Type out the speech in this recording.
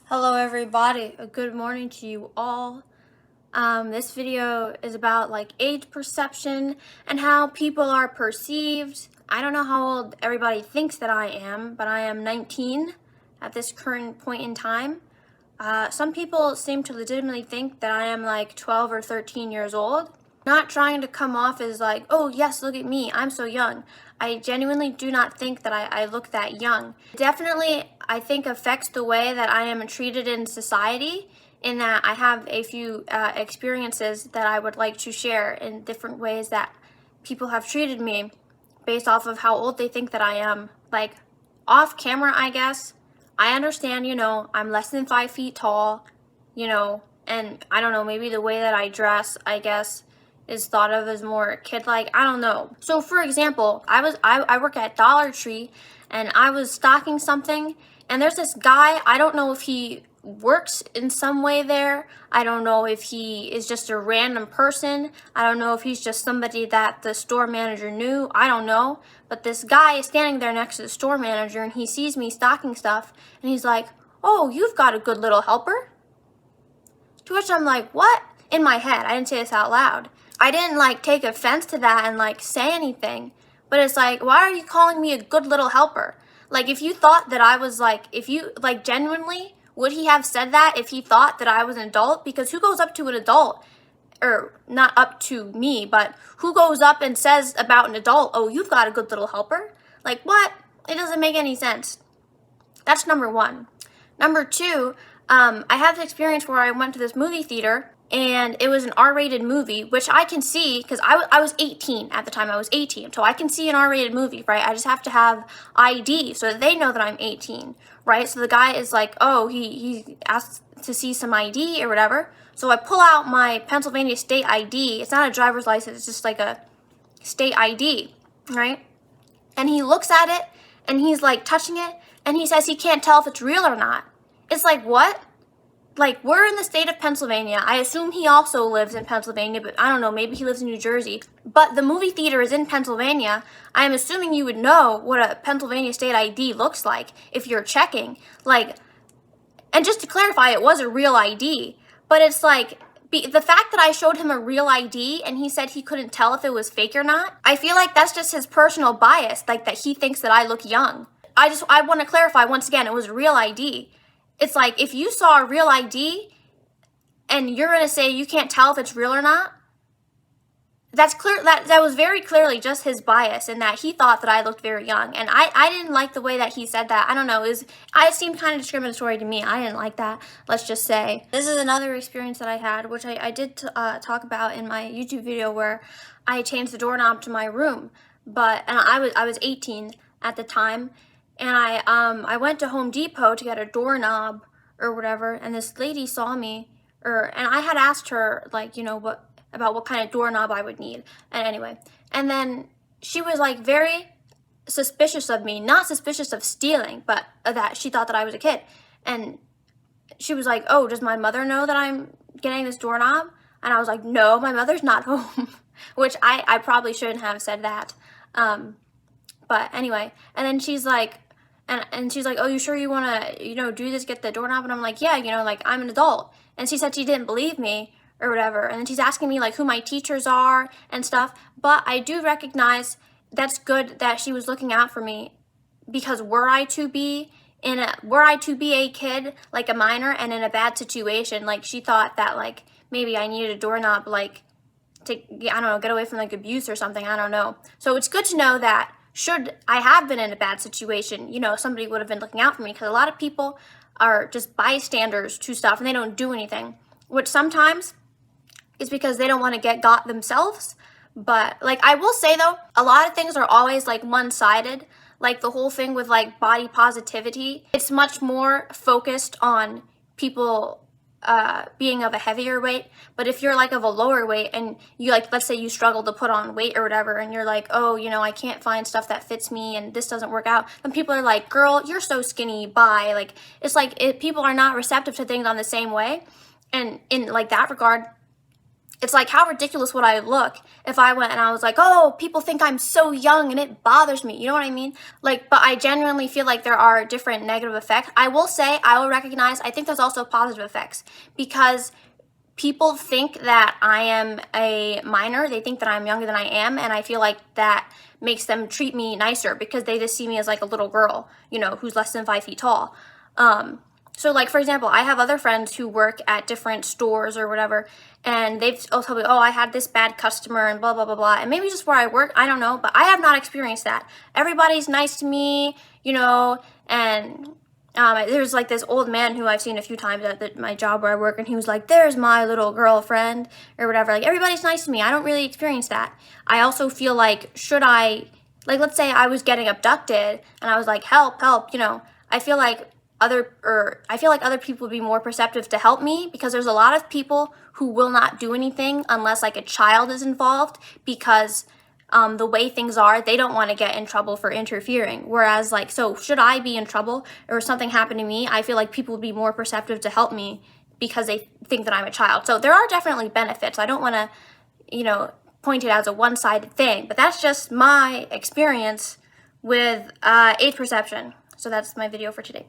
Hello everybody, a good morning to you all. This video is about age perception and how people are perceived. I don't know how old everybody thinks that I am, but I am 19 at this current point in time. Some people seem to legitimately think that I am 12 or 13 years old. Not trying to come off as oh yes, look at me, I'm so young. I genuinely do not think that I look that young. Definitely, I think affects the way that I am treated in society, in that I have a few experiences that I would like to share in different ways that people have treated me based off of how old they think that I am. Off camera, I guess, I understand, I'm less than 5 feet tall, and I don't know, maybe the way that I dress, I guess, is thought of as more kid-like. I don't know. So for example, I work at Dollar Tree and I was stocking something, and there's this guy. I don't know if he works in some way there. I don't know if he is just a random person. I don't know if he's just somebody that the store manager knew. I don't know. But this guy is standing there next to the store manager, and he sees me stocking stuff, and he's like, "Oh, you've got a good little helper." To which I'm like, "What?" In my head. I didn't say this out loud. I didn't take offense to that and say anything, but it's why are you calling me a good little helper? If you thought that I was if you genuinely, would he have said that if he thought that I was an adult? Because who goes up to an adult, or not up to me, but who goes up and says about an adult, "Oh, you've got a good little helper"? What? It doesn't make any sense. That's number one. Number two, I have this experience where I went to this movie theater, and it was an R-rated movie, which I can see because I was 18 at the time. I was 18, so I can see an R-rated movie, right? I just have to have ID so that they know that I'm 18, right? So the guy is like, "Oh, he asked to see some ID or whatever." So I pull out my Pennsylvania state ID. It's not a driver's license, it's just a state ID, right? And he looks at it, and he's touching it, and he says he can't tell if it's real or not. It's what? We're in the state of Pennsylvania. I assume he also lives in Pennsylvania, but I don't know, maybe he lives in New Jersey. But the movie theater is in Pennsylvania. I am assuming you would know what a Pennsylvania state ID looks like if you're checking. And just to clarify, it was a real ID, but it's the fact that I showed him a real ID and he said he couldn't tell if it was fake or not, I feel that's just his personal bias, that he thinks that I look young. I want to clarify once again, it was a real ID. It's if you saw a real ID and you're going to say you can't tell if it's real or not, that's clear. That was very clearly just his bias, in that he thought that I looked very young. And I didn't like the way that he said that. I don't know. It seemed kind of discriminatory to me. I didn't like that, let's just say. This is another experience that I had, which I did talk about in my YouTube video, where I changed the doorknob to my room. And I was 18 at the time. And I went to Home Depot to get a doorknob or whatever, and this lady saw me, and I had asked her what kind of doorknob I would need. And anyway, and then she was very suspicious of me, not suspicious of stealing, but that she thought that I was a kid. And she was like, "Oh, does my mother know that I'm getting this doorknob?" And I was like, "No, my mother's not home," which I probably shouldn't have said that. But anyway, and then she's like, and she's like, "Oh, you sure you want to, do this, get the doorknob?" And I'm like, "Yeah, I'm an adult." And she said she didn't believe me or whatever. And then she's asking me who my teachers are and stuff. But I do recognize that's good that she was looking out for me, because were I to be a kid, a minor, and in a bad situation, she thought that maybe I needed a doorknob to, I don't know, get away from abuse or something. I don't know. So it's good to know that should I have been in a bad situation, somebody would have been looking out for me, because a lot of people are just bystanders to stuff and they don't do anything, which sometimes is because they don't want to get got themselves. But I will say though, a lot of things are always one-sided. The whole thing with body positivity, it's much more focused on people being of a heavier weight. But if you're of a lower weight, and you let's say you struggle to put on weight or whatever, and you're "Oh, I can't find stuff that fits me and this doesn't work out," then people are "Girl, you're so skinny, bye." It's people are not receptive to things on the same way. And in that regard, it's like, how ridiculous would I look if I went and I was like, oh, people think I'm so young and it bothers me. You know what I mean? Like, but I genuinely feel like there are different negative effects. I will say, I will recognize, I think there's also positive effects, because people think that I am a minor. They think that I'm younger than I am. And I feel like that makes them treat me nicer because they just see me as like a little girl, you know, who's less than 5 feet tall. So like, for example, I have other friends who work at different stores or whatever, and they've told me, oh, I had this bad customer and blah, blah, blah, blah. And maybe just where I work, I don't know, but I have not experienced that. Everybody's nice to me, you know, and there's like this old man who I've seen a few times at my job where I work, and he was like, there's my little girlfriend or whatever. Like, everybody's nice to me. I don't really experience that. I also feel like, should I, like, let's say I was getting abducted and I was like, help, help, you know, I feel like other people would be more perceptive to help me, because there's a lot of people who will not do anything unless like a child is involved, because the way things are, they don't want to get in trouble for interfering. Whereas like, so should I be in trouble or something happen to me, I feel like people would be more perceptive to help me because they think that I'm a child. So there are definitely benefits. I don't want to, you know, point it as a one-sided thing, but that's just my experience with age perception. So that's my video for today.